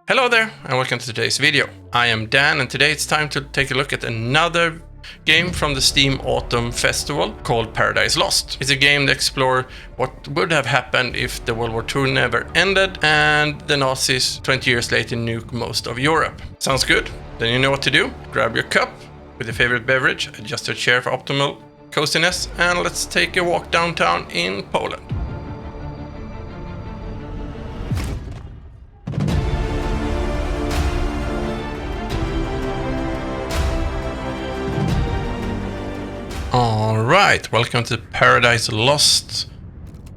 Hello there and welcome to today's video. I am Dan and today it's time to take a look at another game from the Steam Autumn Festival called Paradise Lost. It's a game that explores what would have happened if the World War II never ended and the Nazis 20 years later nuked most of Europe. Sounds good? Then you know what to do. Grab your cup with your favorite beverage, adjust your chair for optimal coziness, and let's take a walk downtown in Poland. Alright, welcome to Paradise Lost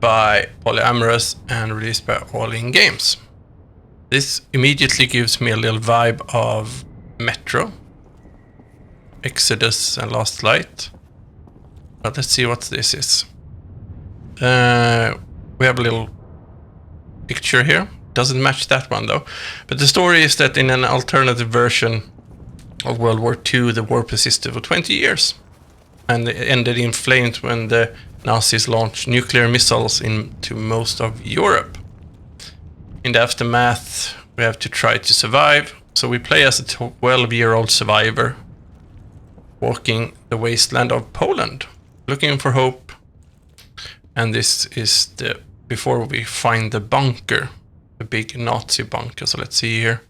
by PolyAmorous and released by All In Games. This immediately gives me a little vibe of Metro, Exodus and Last Light. But let's see what this is. We have a little picture here. Doesn't match that one though. But the story is that in an alternative version of World War II, the war persisted for 20 years. And it ended in flames when the Nazis launched nuclear missiles into most of Europe. In the aftermath, we have to try to survive. So we play as a 12-year-old survivor walking the wasteland of Poland, looking for hope. And this is the before we find the bunker, the big Nazi bunker. So let's see here.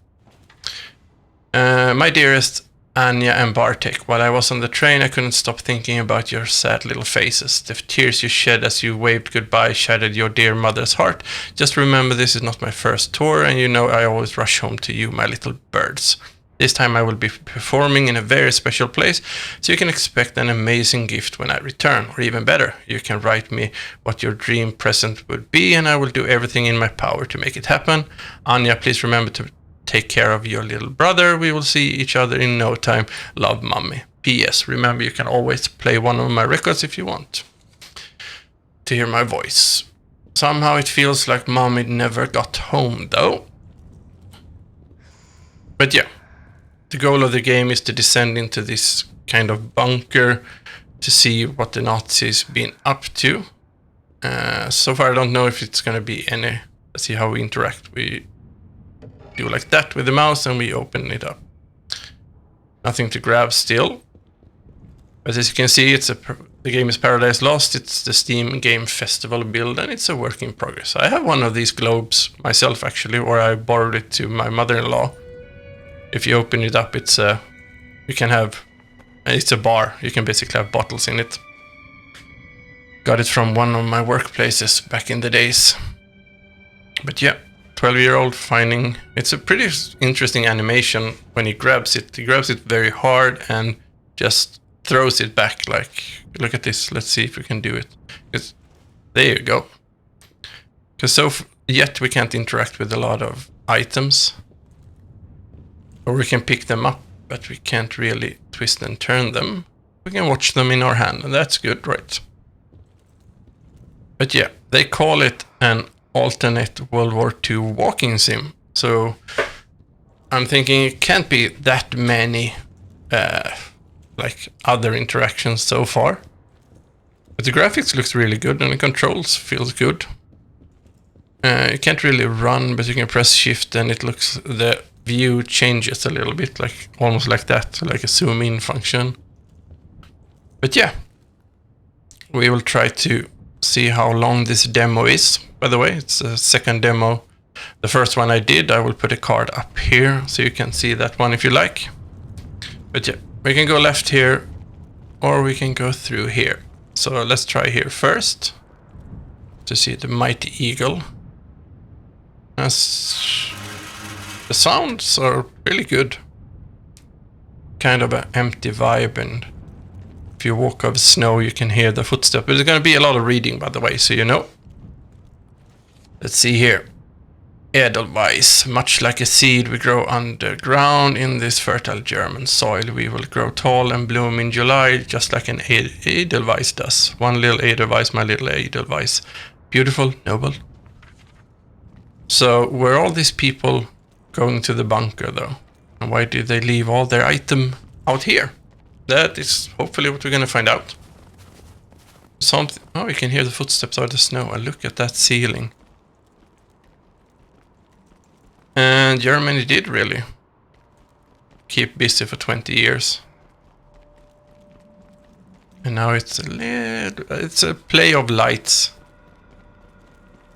My dearest Anya and Bartek, while I was on the train, I couldn't stop thinking about your sad little faces. The tears you shed as you waved goodbye shattered your dear mother's heart. Just remember, this is not my first tour, and you know I always rush home to you, my little birds. This time I will be performing in a very special place, so you can expect an amazing gift when I return. Or even better, you can write me what your dream present would be, and I will do everything in my power to make it happen. Anya, please remember to take care of your little brother. We will see each other in no time. Love, Mommy. P.S. Remember, you can always play one of my records if you want to hear my voice. Somehow it feels like Mommy never got home, though. But yeah, the goal of the game is to descend into this kind of bunker to see what the Nazis been up to. So far, I don't know if it's going to be any. Let's see how we interact. We do like that with the mouse and we open it up. Nothing to grab still. But as you can see, the game is Paradise Lost. It's the Steam Game Festival build and it's a work in progress. I have one of these globes myself actually, or I borrowed it to my mother-in-law. If you open it up, it's a bar. You can basically have bottles in it. Got it from one of my workplaces back in the days. But yeah. 12-year-old finding, it's a pretty interesting animation when he grabs it. He grabs it very hard and just throws it back like, look at this. Let's see if we can do it. There you go. Because yet we can't interact with a lot of items. Or we can pick them up, but we can't really twist and turn them. We can watch them in our hand, and that's good, right? But yeah, they call it an alternate World War II walking sim. So I'm thinking it can't be that many like other interactions so far. But the graphics looks really good and the controls feels good. You can't really run, but you can press shift and the view changes a little bit, like almost like that, like a zoom in function. But yeah, we will try to see how long this demo is. By the way, it's a second demo. The first one I did, I will put a card up here so you can see that one if you like. But yeah, we can go left here or we can go through here. So let's try here first to see the mighty eagle. The sounds are really good. Kind of an empty vibe, and if you walk over snow you can hear the footsteps. But there's going to be a lot of reading, by the way, so you know. Let's see here. Edelweiss. Much like a seed we grow underground in this fertile German soil. We will grow tall and bloom in July, just like an Edelweiss does. One little Edelweiss, my little Edelweiss. Beautiful, noble. So were all these people going to the bunker though? And why did they leave all their item out here? That is hopefully what we're going to find out. Something. Oh, we can hear the footsteps of the snow. And look at that ceiling. And Germany did really keep busy for 20 years. And now it's a play of lights.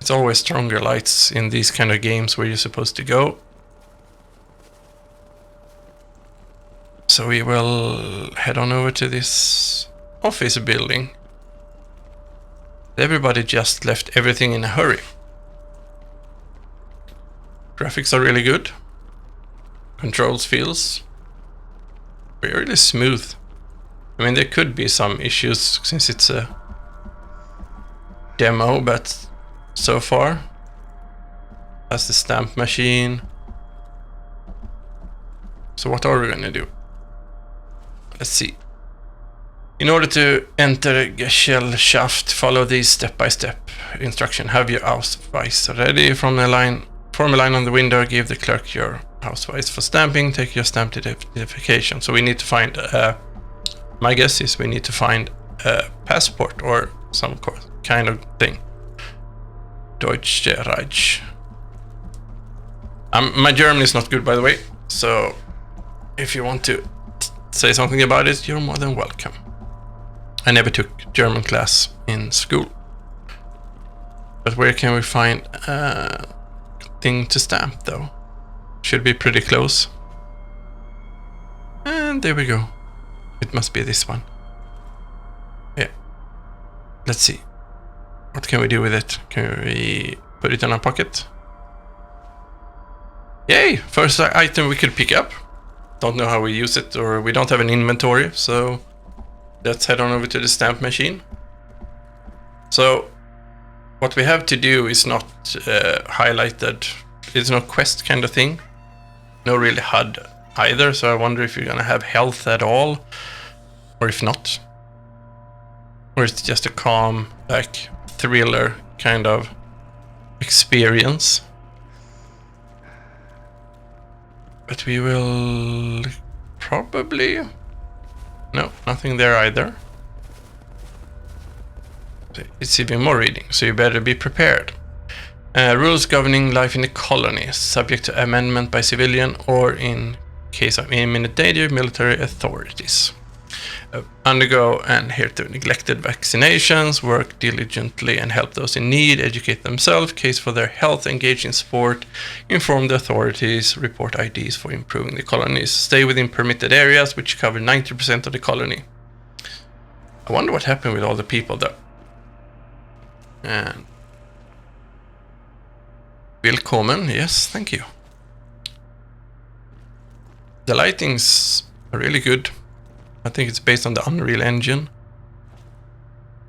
It's always stronger lights in these kind of games where you're supposed to go. So we will head on over to this office building. Everybody just left everything in a hurry. Graphics are really good. Controls feels really smooth. I mean, there could be some issues since it's a demo, but so far, that's the stamp machine. So what are we gonna do? Let's see. In order to enter Gesellschaft, follow these step-by-step instructions. Have your Ausweis ready from the line. Form a line on the window. Give the clerk your Ausweis for stamping. Take your stamp identification. So we need to find. My guess is we need to find a passport or some kind of thing. Deutsche Reich. My German is not good, by the way. So if you want to say something about it, you're more than welcome. I never took German class in school. But where can we find a thing to stamp, though? Should be pretty close. And there we go. It must be this one. Yeah. Let's see. What can we do with it? Can we put it in our pocket? Yay! First item we could pick up. Don't know how we use it, or we don't have an inventory, so let's head on over to the stamp machine. So what we have to do is not highlighted. It's no quest kind of thing. No really HUD either, so I wonder if you're gonna have health at all, or if not. Or it's just a calm, like, thriller kind of experience. But we will probably... No, nothing there either. It's even more reading, so you better be prepared. Rules governing life in the colony, subject to amendment by civilian or, in case of imminent danger, military authorities. Undergo and adhere to neglected vaccinations, work diligently and help those in need, educate themselves, case for their health, engage in sport, inform the authorities, report IDs for improving the colonies, stay within permitted areas which cover 90% of the colony. I wonder what happened with all the people though. And Willkommen, yes, thank you. The lighting's really good. I think it's based on the Unreal Engine.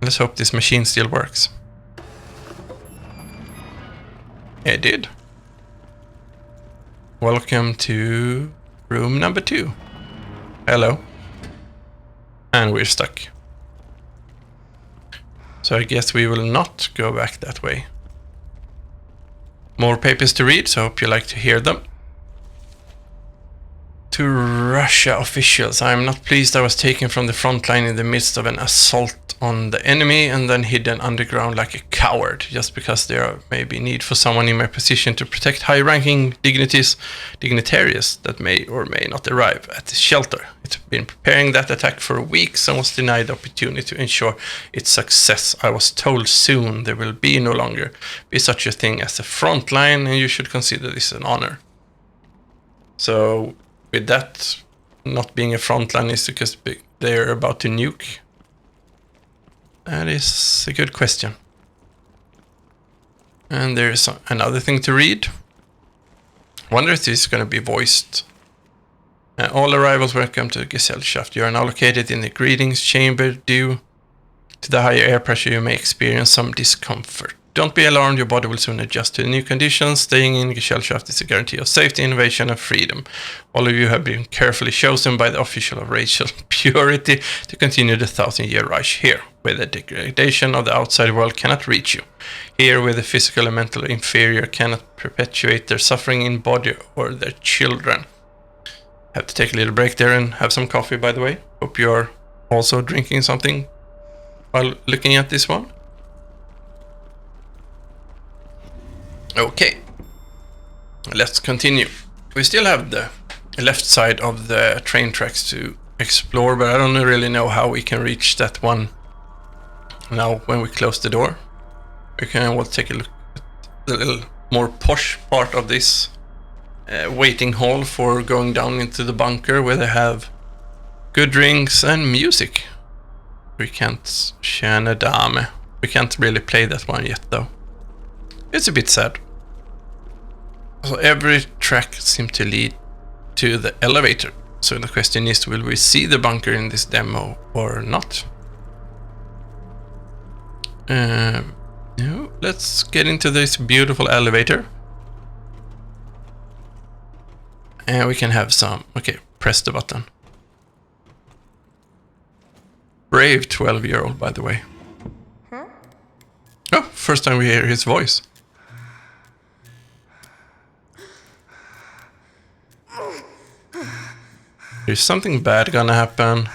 Let's hope this machine still works. It did. Welcome to room number 2. Hello. And we're stuck. So I guess we will not go back that way. More papers to read, so I hope you like to hear them. To Russia officials, I am not pleased I was taken from the front line in the midst of an assault on the enemy and then hidden underground like a coward, just because there may be need for someone in my position to protect high-ranking dignitaries that may or may not arrive at the shelter. It's been preparing that attack for weeks and was denied the opportunity to ensure its success. I was told soon there will be no longer be such a thing as a front line, and you should consider this an honor. So with that not being a frontline is because they're about to nuke? That is a good question. And there's another thing to read. Wonder if this is going to be voiced. All arrivals welcome to Gesellschaft. You are now located in the greetings chamber. Due to the higher air pressure, you may experience some discomfort. Don't be alarmed, your body will soon adjust to the new conditions. Staying in Gesellschaft is a guarantee of safety, innovation, and freedom. All of you have been carefully chosen by the official of racial purity to continue the 1,000-year Reich here, where the degradation of the outside world cannot reach you. Here, where the physical and mental inferior cannot perpetuate their suffering in body or their children. Have to take a little break there and have some coffee, by the way. Hope you're also drinking something while looking at this one. Okay. let's continue. We still have the left side of the train tracks to explore, but I don't really know how we can reach that one now when we close the door. We can all take a look at the little more posh part of this waiting hall for going down into the bunker, where they have good drinks and music. We can't Tjäna dame. We can't really play that one yet though. It's a bit sad. So every track seems to lead to the elevator. So the question is, will we see the bunker in this demo or not? No, let's get into this beautiful elevator. And we can have some... Okay, press the button. Brave 12-year-old, by the way. Huh? Oh, first time we hear his voice. There's something bad gonna happen.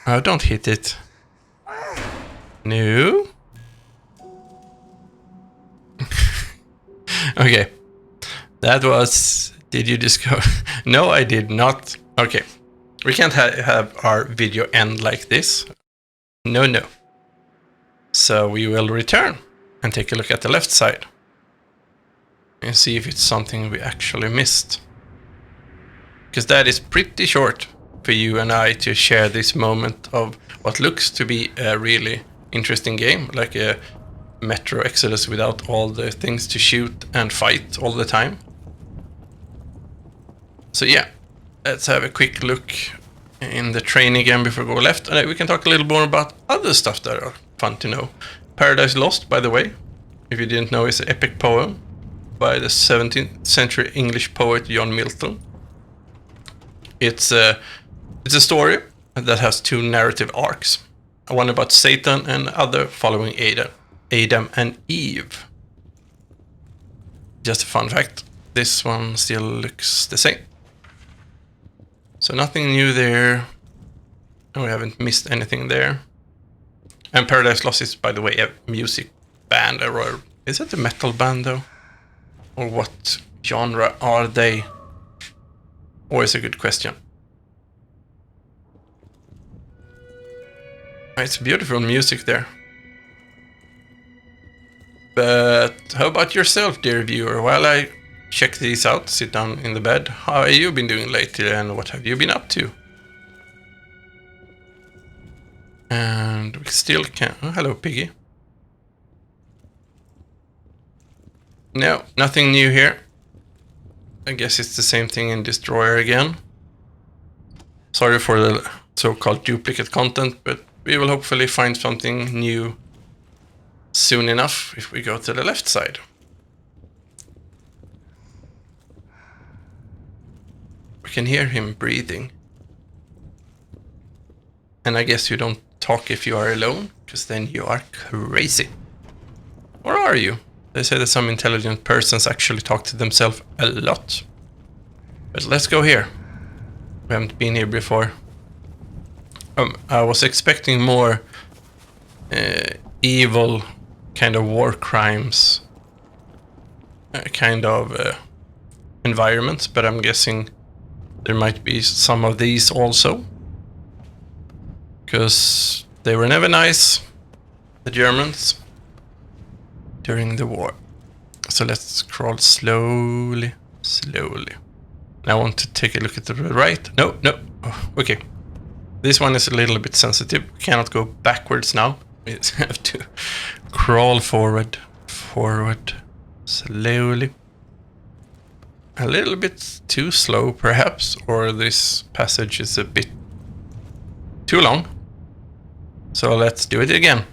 Oh, don't hit it. No. Okay. That was... Did you discover? No, I did not. Okay. We can't have our video end like this. No, no. So we will return and take a look at the left side. And see if it's something we actually missed. Because that is pretty short for you and I to share this moment of what looks to be a really interesting game. Like a Metro Exodus without all the things to shoot and fight all the time. So yeah, let's have a quick look in the train again before we go left. And we can talk a little more about other stuff that are fun to know. Paradise Lost, by the way, if you didn't know, is an epic poem by the 17th century English poet John Milton. It's a story that has two narrative arcs. One about Satan and other following Adam and Eve. Just a fun fact, this one still looks the same. So nothing new there. We haven't missed anything there. And Paradise Lost is, by the way, a music band. Or is it a metal band though? Or what genre are they? Always a good question. It's beautiful music there. But how about yourself, dear viewer? While I check these out, sit down in the bed, how have you been doing lately and what have you been up to? And we still can... Oh, hello, Piggy. No, nothing new here. I guess it's the same thing in Destroyer again. Sorry for the so-called duplicate content, but we will hopefully find something new soon enough if we go to the left side. We can hear him breathing. And I guess you don't talk if you are alone, because then you are crazy. Or are you? They say that some intelligent persons actually talk to themselves a lot. But let's go here. We haven't been here before. I was expecting more evil kind of war crimes kind of environments, but I'm guessing there might be some of these also. Because they were never nice, the Germans, during the war. So let's crawl slowly, slowly. And I want to take a look at the right. No, no. Oh, okay. This one is a little bit sensitive. We cannot go backwards now. We have to crawl forward, slowly. A little bit too slow, perhaps, or this passage is a bit too long. So let's do it again.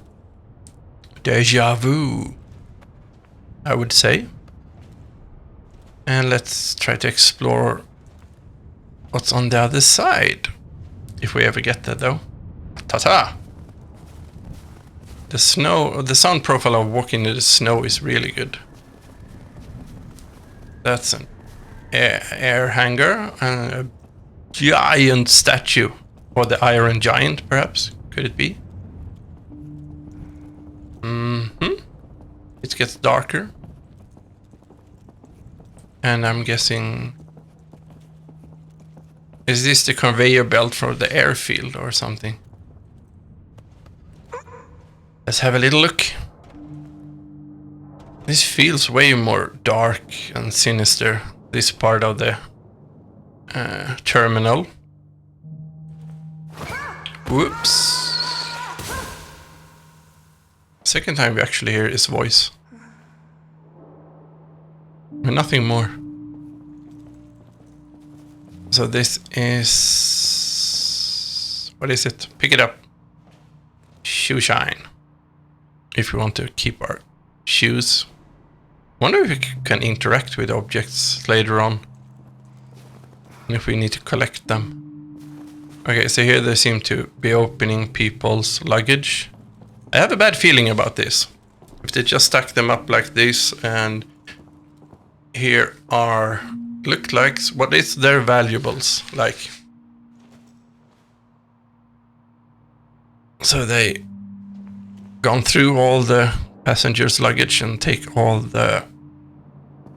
Deja vu, I would say. And let's try to explore what's on the other side. If we ever get there, though. Ta-ta! The snow, the sound profile of walking in the snow is really good. That's an air hanger and a giant statue. Or the Iron Giant, perhaps. Could it be? Mm-hmm. gets darker. And I'm guessing... Is this the conveyor belt for the airfield or something? Let's have a little look. This feels way more dark and sinister, this part of the terminal. Whoops. Second time we actually hear his voice. And nothing more. So this is... What is it? Pick it up. Shoe shine. If we want to keep our shoes. Wonder if we can interact with objects later on. And if we need to collect them. Okay, so here they seem to be opening people's luggage. I have a bad feeling about this. If they just stack them up like this, and here are... Look like... What is their valuables like? So they... gone through all the passengers' luggage and take all the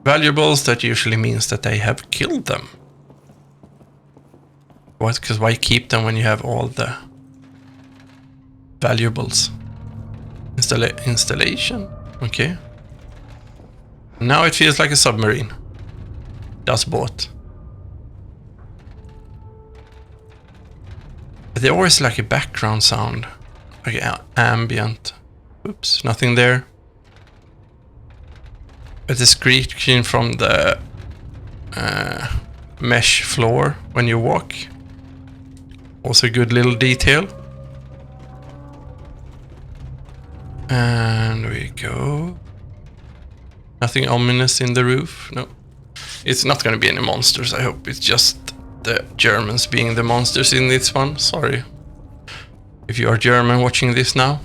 valuables. That usually means that they have killed them. What? Because why keep them when you have all the valuables? Installation? Okay. Now it feels like a submarine. Das Boot. But there's always like a background sound. Like ambient. Oops, nothing there. But the screeching from the mesh floor when you walk. Also a good little detail. And we go. Nothing ominous in the roof. No. It's not going to be any monsters, I hope. It's just the Germans being the monsters in this one. Sorry. If you are German watching this now.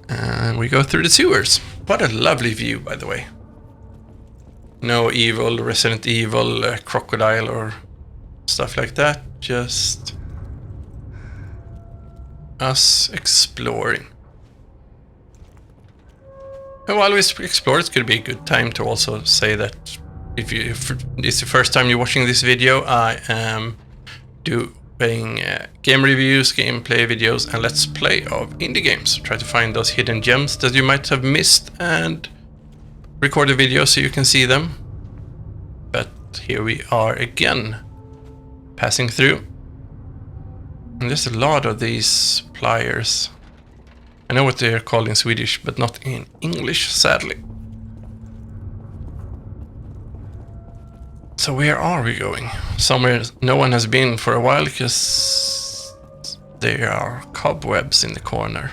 And we go through the sewers. What a lovely view, by the way. No evil, Resident Evil, crocodile or stuff like that. Just us exploring. And while we explore, it could be a good time to also say that if it's the first time you're watching this video, I am doing game reviews, gameplay videos, and let's play of indie games. Try to find those hidden gems that you might have missed and record a video so you can see them. But here we are again, passing through. And there's a lot of these pliers. I know what they're called in Swedish, but not in English, sadly. So where are we going? Somewhere no one has been for a while, because there are cobwebs in the corner.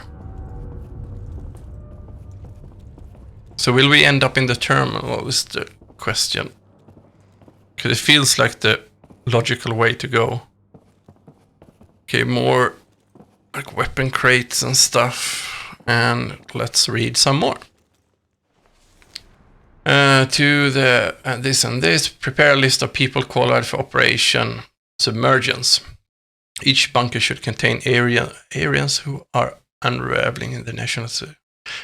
So will we end up in the terminal is the question. Because it feels like the logical way to go. Okay, more like weapon crates and stuff. And let's read some more. To the this and this, prepare a list of people qualified for Operation Submergence. Each bunker should contain Aryans who are unraveling in the national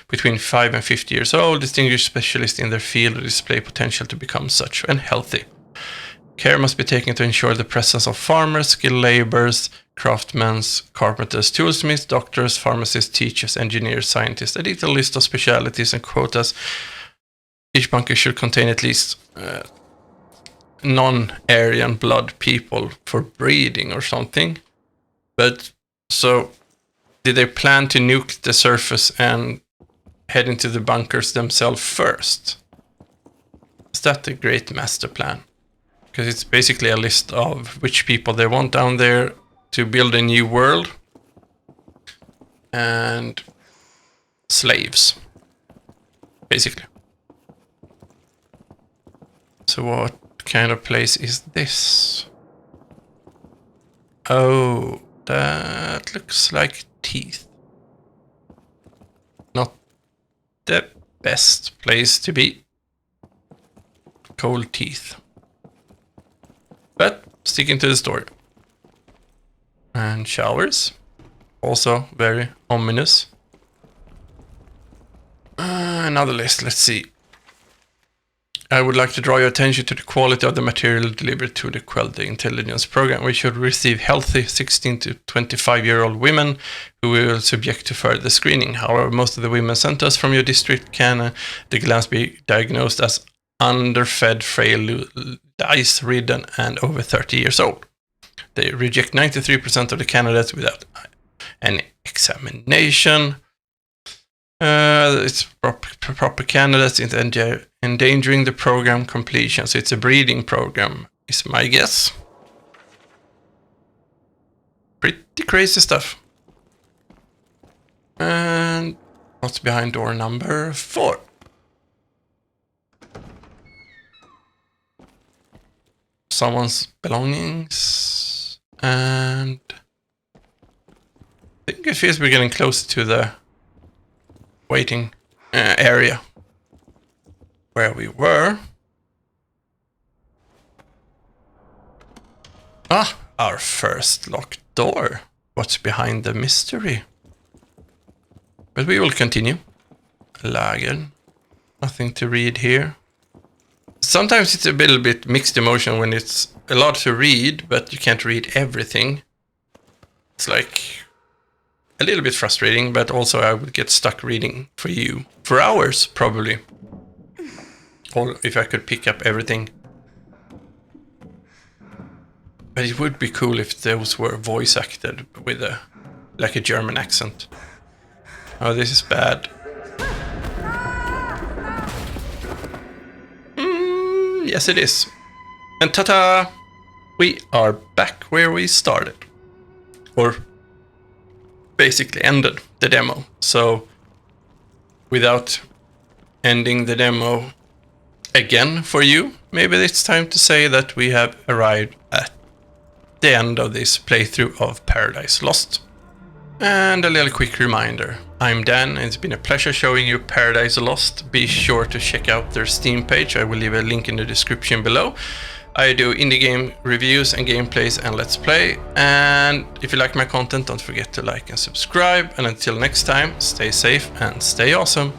between 5 and 50 years old, distinguished specialists in their field who display potential to become such, and healthy. Care must be taken to ensure the presence of farmers, skilled laborers, craftsmen, carpenters, toolsmiths, doctors, pharmacists, teachers, engineers, scientists. A detailed list of specialities and quotas. Each bunker should contain at least non-Aryan blood people for breeding or something. But so, did they plan to nuke the surface and head into the bunkers themselves first? Is that the great master plan? Because it's basically a list of which people they want down there to build a new world. And slaves. Basically. So what kind of place is this? Oh, that looks like teeth. Not the best place to be. Cold teeth. But sticking to the story. And showers. Also very ominous. Another list, let's see. I would like to draw your attention to the quality of the material delivered to the Quality Intelligence Program. We should receive healthy 16 to 25-year-old women who we will subject to further screening. However, most of the women sent us from your district can at the glance be diagnosed as underfed, frail, dice-ridden, and over 30 years old. They reject 93% of the candidates without any examination. It's proper candidates endangering the program completion. So it's a breeding program, is my guess. Pretty crazy stuff. And what's behind door number 4? Someone's belongings. And I think it feels we're getting closer to the waiting area where we were. Our first locked door. What's behind the mystery? But we will continue. Lager. Nothing to read here. Sometimes it's a little bit mixed emotion when it's a lot to read, but you can't read everything. It's like a little bit frustrating, but also I would get stuck reading for you for hours, probably. Or if I could pick up everything. But it would be cool if those were voice acted with like a German accent. Oh, this is bad. Yes, it is. And ta-ta! We are back where we started. Or basically ended the demo. So without ending the demo again for you, maybe it's time to say that we have arrived at the end of this playthrough of Paradise Lost. And a little quick reminder, I'm Dan and it's been a pleasure showing you Paradise Lost. Be sure to check out their Steam page, I will leave a link in the description below. I do indie game reviews and gameplays and let's play. And if you like my content, don't forget to like and subscribe. And until next time, stay safe and stay awesome.